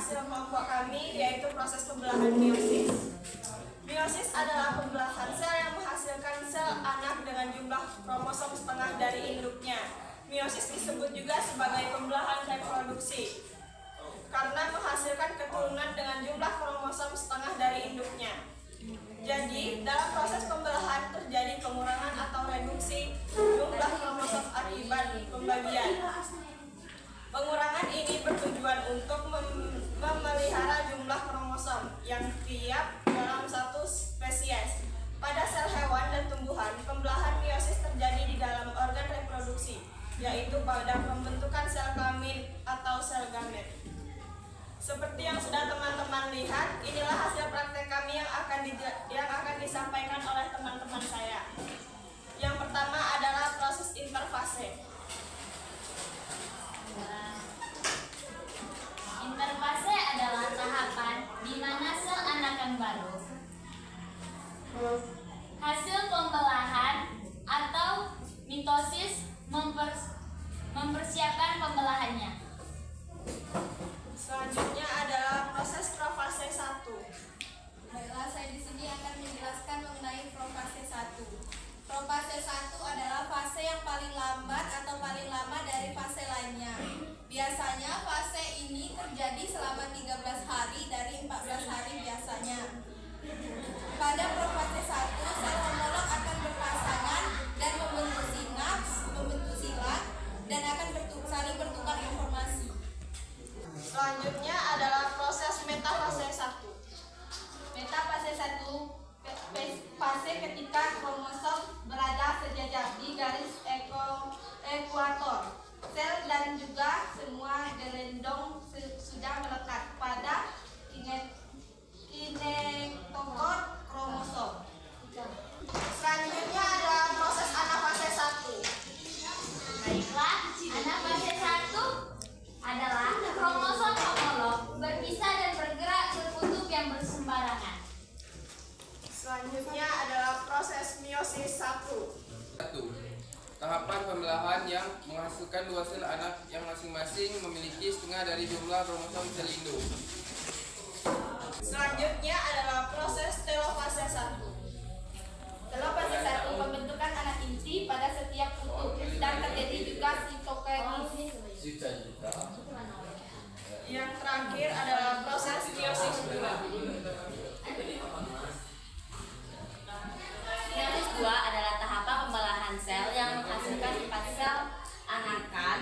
hasil kelompok kami yaitu proses pembelahan meiosis. Meiosis adalah pembelahan sel yang menghasilkan sel anak dengan jumlah kromosom setengah dari induknya. Meiosis disebut juga sebagai pembelahan reproduksi karena menghasilkan keturunan dengan jumlah kromosom setengah dari induknya. Jadi, dalam proses pembelahan terjadi pengurangan atau reduksi jumlah kromosom akibat pembagian. Pengurangan ini bertujuan untuk memelihara jumlah kromosom yang tiap dalam satu spesies. Pada sel hewan dan tumbuhan, pembelahan meiosis terjadi di dalam organ reproduksi, yaitu pada pembentukan sel kelamin atau sel gamet. Seperti yang sudah teman-teman lihat, inilah hasil praktek kami yang akan disampaikan oleh teman-teman saya. Yang pertama adalah proses interfase. Interfase adalah tahapan di mana sel anakan baru hasil pembelahan atau mitosis mempersiapkan pembelahannya. Selanjutnya adalah proses profase 1. Baiklah, saya di sini akan menjelaskan mengenai profase 1. Profase 1 adalah fase yang paling lambat atau paling lama dari fase lainnya. Biasanya fase ini terjadi selama 13 hari dari 14 hari biasanya. Pada profase 1, sel homolog akan berpasangan dan membentuk sinaps, membentuk silang, dan akan saling bertukar informasi. Selanjutnya adalah proses metafase 1. Metafase 1 fase ketika kromosom berada sejajar di garis ekuator. Sel dan juga semua gelendong sudah melekat pada kinetokor kromosom. Selanjutnya adalah proses anafase 1. Baiklah, anafase 1 adalah kromosom homolog berpisah dan bergerak berkutub yang bersembarangan. Selanjutnya adalah proses meiosis 1. 1. Tahapan pembelahan yang menghasilkan dua sel anak yang masing-masing memiliki setengah dari jumlah kromosom sel induk. Selanjutnya adalah proses telofase 1. Telofase 1 pembentukan anak inti pada setiap kutub dan terjadi juga sitokinesis. Yang terakhir adalah proses meiosis 2. Meiosis 2 adalah tahapan pembelahan sel yang menghasilkan 4 sel anakan